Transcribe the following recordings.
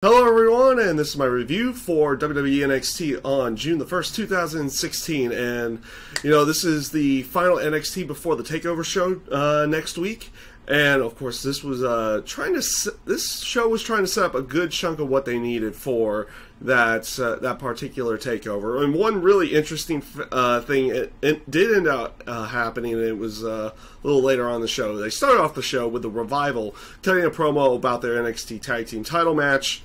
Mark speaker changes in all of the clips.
Speaker 1: Hello everyone, and this is my review for WWE NXT on June the 1st, 2016, and, this is the final NXT before the TakeOver show next week, and of course this was this show was trying to set up a good chunk of what they needed for that particular TakeOver, and one really interesting thing, it did end up happening, and it was a little later on the show. They started off the show with the Revival cutting a promo about their NXT Tag Team title match.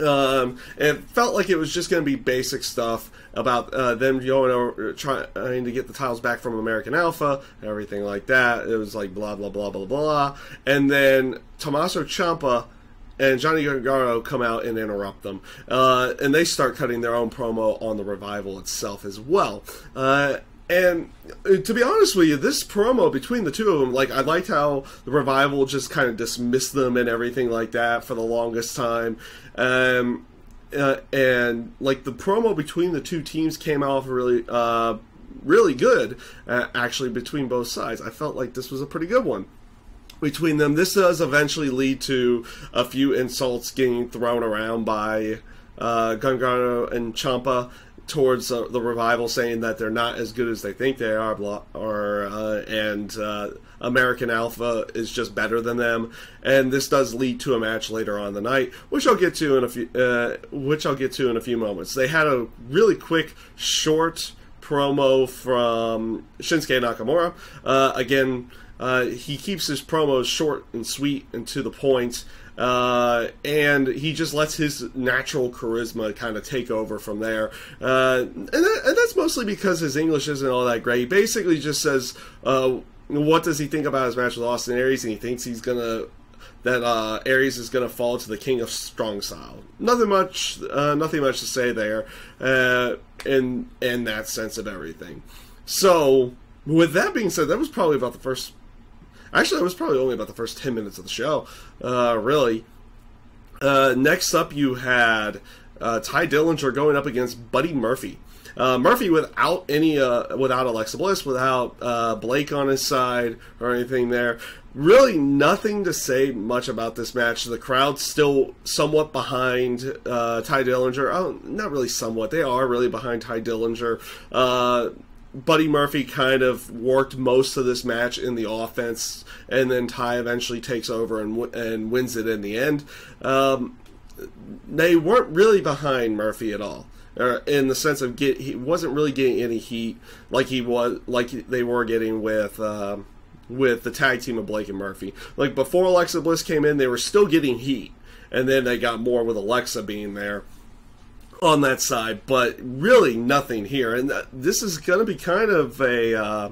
Speaker 1: And it felt like it was just going to be basic stuff about them going over, trying to get the titles back from American Alpha and everything like that. It was like blah, blah, blah, blah, blah. And then Tommaso Ciampa and Johnny Gargano come out and interrupt them. And they start cutting their own promo on the Revival itself as well. And to be honest with you, this promo between the two of them, I liked how the Revival just kind of dismissed them and everything like that for the longest time. And the promo between the two teams came off really, really good, actually, between both sides. I felt like this was a pretty good one between them. This does eventually lead to a few insults getting thrown around by Gargano and Ciampa towards the Revival, saying that they're not as good as they think they are, and American Alpha is just better than them. And this does lead to a match later on the night, which I'll get to in a few moments. They had a really quick, short promo from Shinsuke Nakamura. Again, he keeps his promos short and sweet and to the point. And he just lets his natural charisma kind of take over from there. And that's mostly because his English isn't all that great. He basically just says, what does he think about his match with Austin Aries, and he thinks that Aries is gonna fall to the King of Strong Style. Nothing much to say there, in that sense of everything. So, with that being said, that was probably about the first. Actually, it was probably only about the first 10 minutes of the show, really. Next up, you had Ty Dillinger going up against Buddy Murphy. Murphy without Alexa Bliss, without Blake on his side or anything there. Really nothing to say much about this match. The crowd's still somewhat behind Ty Dillinger. Oh, not really somewhat. They are really behind Ty Dillinger. Buddy Murphy kind of worked most of this match in the offense, and then Ty eventually takes over and wins it in the end. They weren't really behind Murphy at all, in the sense of he wasn't really getting any heat like they were getting with the tag team of Blake and Murphy. Like before Alexa Bliss came in, they were still getting heat, and then they got more with Alexa being there on that side, but really nothing here. And this is going to be kind of a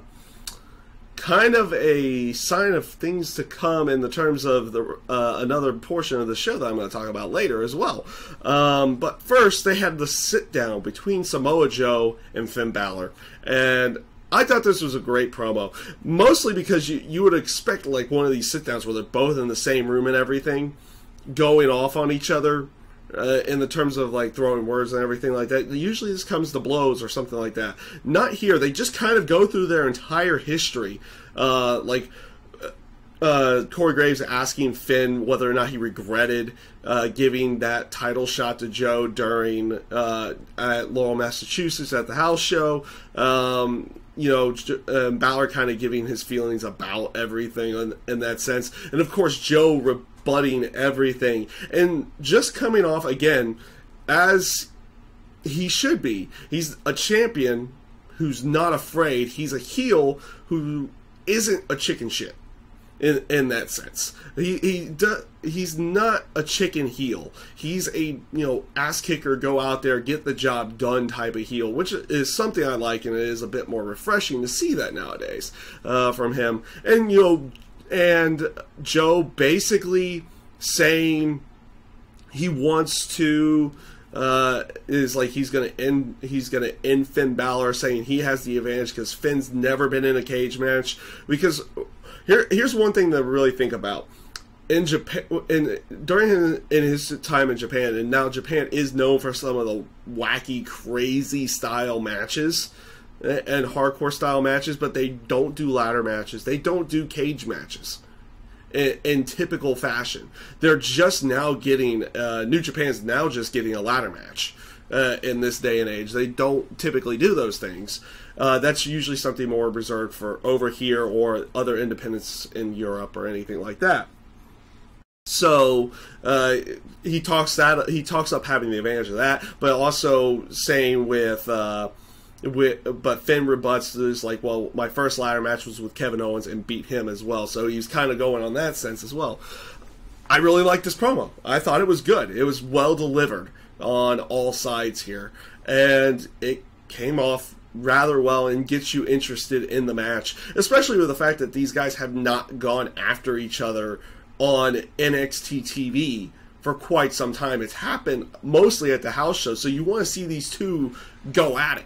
Speaker 1: sign of things to come in the terms of another portion of the show that I'm going to talk about later as well. But first, they had the sit down between Samoa Joe and Finn Balor, and I thought this was a great promo, mostly because you would expect like one of these sit downs where they're both in the same room and everything, going off on each other. In the terms of like throwing words and everything like that. Usually this comes to blows or something like that. Not here. They just kind of go through their entire history. Corey Graves asking Finn whether or not he regretted giving that title shot to Joe during at Lowell, Massachusetts at the house show. Balor kind of giving his feelings about everything in that sense. And of course Joe rebutting everything. And just coming off again, as he should be. He's a champion who's not afraid. He's a heel who isn't a chicken shit. In that sense, he's not a chicken heel. He's a ass kicker, go out there, get the job done type of heel, which is something I like, and it is a bit more refreshing to see that nowadays from him. And and Joe basically saying he wants to is like he's gonna end Finn Balor, saying he has the advantage because Finn's never been in a cage match. Because here's one thing to really think about. In Japan, during his time in Japan, and now Japan is known for some of the wacky, crazy style matches and hardcore style matches, but they don't do ladder matches. They don't do cage matches. in typical fashion. They're just now getting, New Japan's now just getting a ladder match in this day and age. They don't typically do those things. That's usually something more reserved for over here or other independents in Europe or anything like that. So he talks up having the advantage of that, but also saying but Finn rebuts this, like, well, my first ladder match was with Kevin Owens and beat him as well. So he's kind of going on that sense as well. I really liked this promo. I thought it was good. It was well delivered on all sides here, and it came off rather well and gets you interested in the match, especially with the fact that these guys have not gone after each other on NXT TV for quite some time. It's happened mostly at the house show, so you want to see these two go at it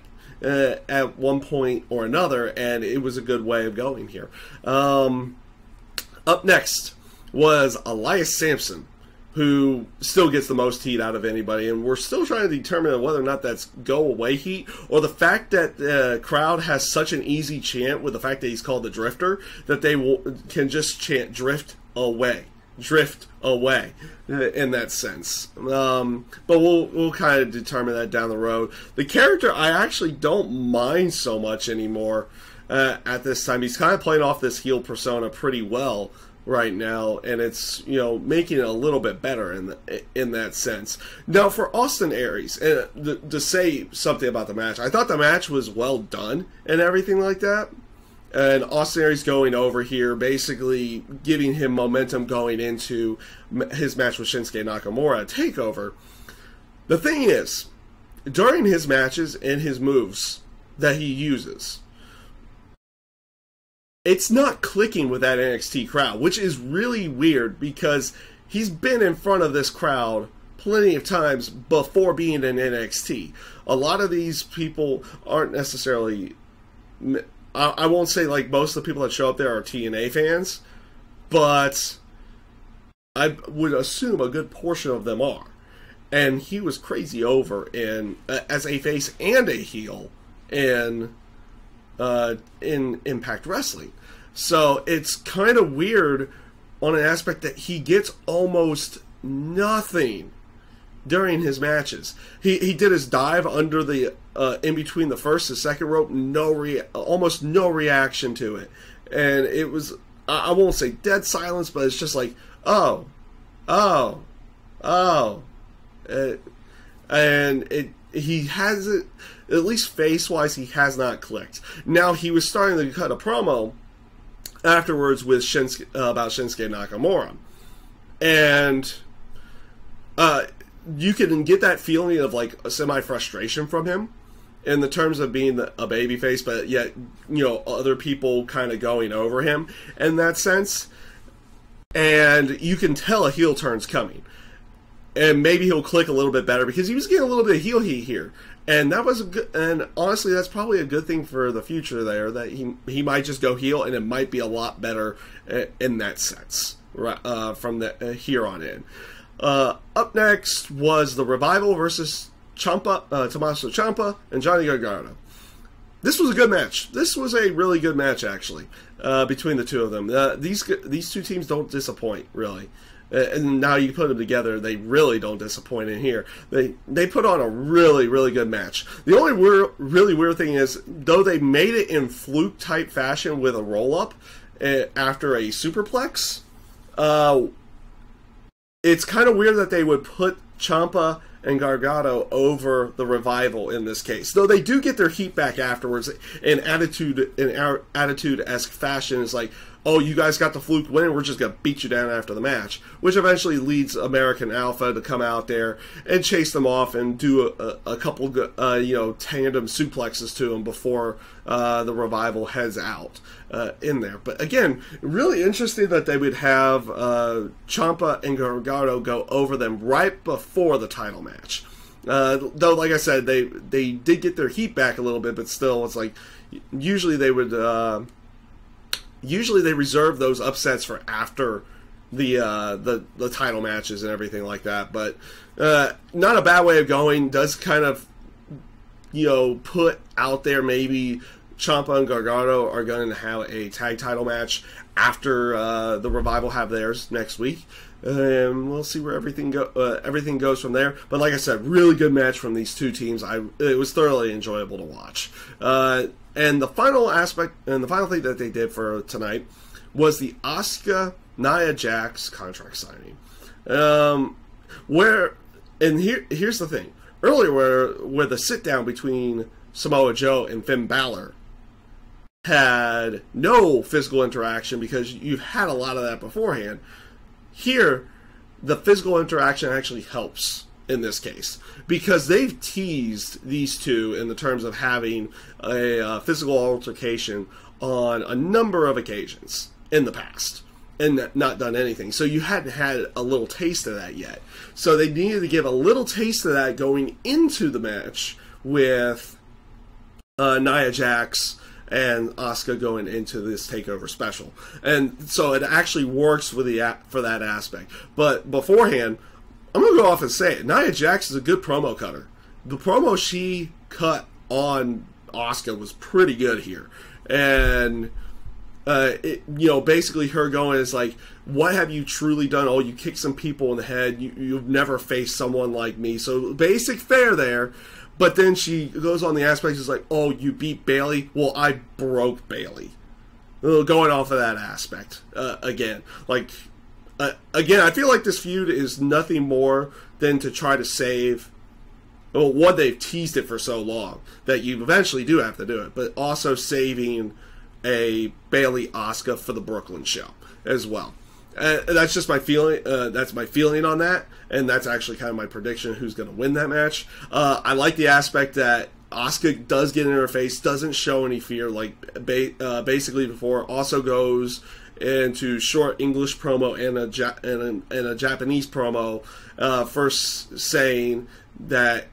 Speaker 1: at one point or another, and it was a good way of going here. Up next was Elias Sampson, who still gets the most heat out of anybody, and we're still trying to determine whether or not that's go-away heat, or the fact that the crowd has such an easy chant with the fact that he's called the Drifter, that they can just chant drift away in that sense. But we'll kind of determine that down the road. The character I actually don't mind so much anymore at this time. He's kind of playing off this heel persona pretty well right now, and it's, you know, making it a little bit better in that sense. Now, for Austin Aries, to say something about the match, I thought the match was well done and everything like that. And Austin Aries going over here, basically giving him momentum going into his match with Shinsuke Nakamura, TakeOver. The thing is, during his matches and his moves that he uses, it's not clicking with that NXT crowd, which is really weird because he's been in front of this crowd plenty of times before being in NXT. A lot of these people aren't necessarily... I won't say like most of the people that show up there are TNA fans, but I would assume a good portion of them are. And he was crazy over as a face and a heel in Impact Wrestling. So it's kind of weird on an aspect that he gets almost nothing during his matches. He did his dive under the in between the first and second rope, almost no reaction to it, and it was, I won't say dead silence, but it's just like and he hasn't, at least face wise, he has not clicked. Now he was starting to cut a promo afterwards with about Shinsuke Nakamura, and you can get that feeling of like a semi-frustration from him in the terms of being a babyface, but yet, you know, other people kind of going over him in that sense. And you can tell a heel turn's coming. And maybe he'll click a little bit better because he was getting a little bit of heel heat here. And that was and honestly, that's probably a good thing for the future there, that he might just go heel, and it might be a lot better in that sense from here on in. Up next was the Revival versus Chump Up, Tommaso Ciampa and Johnny Gargano. This was a good match. This was a really good match, actually, between the two of them. These two teams don't disappoint, really. And now you put them together, they really don't disappoint in here. They put on a really, really good match. The only really weird thing is, though they made it in fluke-type fashion with a roll-up after a superplex, it's kind of weird that they would put Ciampa and Gargano over the Revival in this case. Though they do get their heat back afterwards in attitude-esque fashion. It's like, oh, you guys got the fluke win, we're just going to beat you down after the match. Which eventually leads American Alpha to come out there and chase them off and do a couple tandem suplexes to them before the Revival heads out in there. But again, really interesting that they would have Ciampa and Gargano go over them right before the title match. Though, like I said, they did get their heat back a little bit, but still, it's like usually they would... Usually they reserve those upsets for after the title matches and everything like that. But not a bad way of going. Does kind of, put out there maybe Ciampa and Gargano are going to have a tag title match after the Revival have theirs next week. And we'll see where everything goes from there. But like I said, really good match from these two teams. It was thoroughly enjoyable to watch. And the final aspect, and the final thing that they did for tonight was the Asuka Nia Jax contract signing. Here's the thing. Earlier, where the sit down between Samoa Joe and Finn Balor had no physical interaction because you've had a lot of that beforehand. Here, the physical interaction actually helps in this case because they've teased these two in the terms of having a physical altercation on a number of occasions in the past and not done anything. So you hadn't had a little taste of that yet. So they needed to give a little taste of that going into the match with Nia Jax and Asuka going into this takeover special, and so it actually works for that aspect. But beforehand, I'm gonna go off and say it. Nia Jax is a good promo cutter. The promo she cut on Asuka was pretty good here, and basically her going is like, "What have you truly done? Oh, you kicked some people in the head. You've never faced someone like me." So basic fare there. But then she goes on the aspect, is like, "Oh, you beat Bayley? Well, I broke Bayley." Going off of that aspect again, I feel like this feud is nothing more than to try to save. Well, one, they've teased it for so long that you eventually do have to do it, but also saving a Bayley Asuka for the Brooklyn show as well. That's just my feeling. That's my feeling on that, and that's actually kind of my prediction who's going to win that match. I like the aspect that Asuka does get in her face, doesn't show any fear, like basically before. Also goes into short English promo and a Japanese promo, first saying that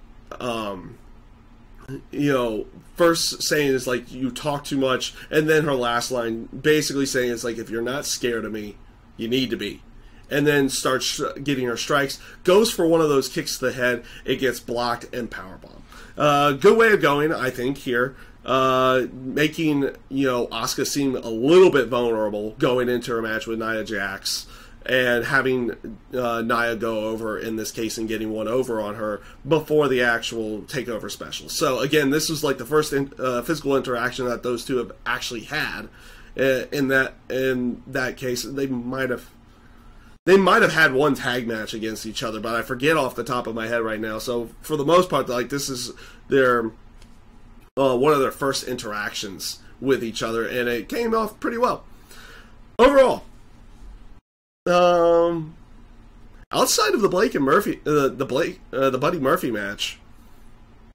Speaker 1: first saying is like, "You talk too much," and then her last line basically saying is like, "If you're not scared of me, you need to be," and then starts getting her strikes. Goes for one of those kicks to the head. It gets blocked and powerbomb. Good way of going, I think, here. Making, Asuka seem a little bit vulnerable going into her match with Nia Jax, and having Nia go over in this case and getting one over on her before the actual takeover special. So again, this was like the first physical interaction that those two have actually had. In that case, they might have had one tag match against each other, but I forget off the top of my head right now. So for the most part, like, this is their one of their first interactions with each other, and it came off pretty well overall. Outside of the Blake and Murphy, the Buddy Murphy match,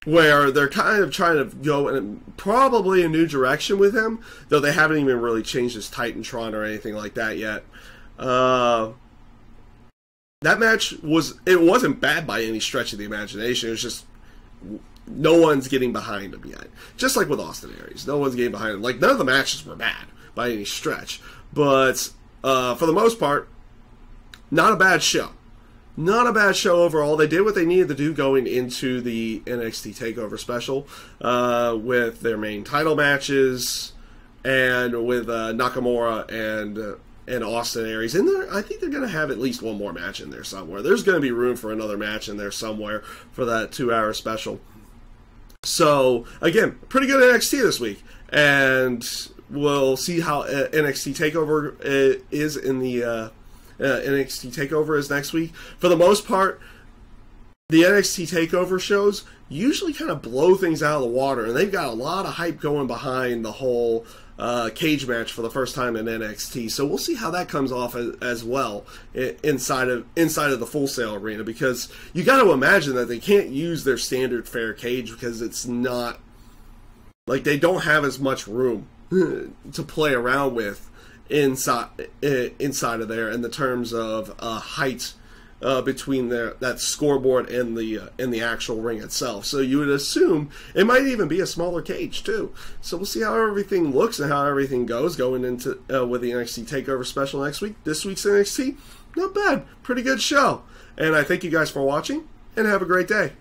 Speaker 1: where they're kind of trying to go in probably a new direction with him, though they haven't even really changed his Titantron or anything like that yet. That match wasn't bad by any stretch of the imagination. It was just no one's getting behind him yet. Just like with Austin Aries, no one's getting behind him. Like, none of the matches were bad by any stretch, but for the most part, not a bad show. Not a bad show overall. They did what they needed to do going into the NXT TakeOver special with their main title matches and with Nakamura and Austin Aries. And I think they're going to have at least one more match in there somewhere. There's going to be room for another match in there somewhere for that 2-hour special. So, again, pretty good NXT this week. And we'll see how NXT TakeOver is in the... NXT TakeOver is next week. For the most part, the NXT TakeOver shows usually kind of blow things out of the water, and they've got a lot of hype going behind the whole cage match for the first time in NXT. So we'll see how that comes off as well inside of the Full Sail arena, because you got to imagine that they can't use their standard fair cage because it's not like they don't have as much room to play around with inside of there in the terms of height between that scoreboard and the actual ring itself. So you would assume it might even be a smaller cage too. So we'll see how everything looks and how everything goes going into with the NXT TakeOver special next week. This week's NXT, not bad, pretty good show. And I thank you guys for watching, and have a great day.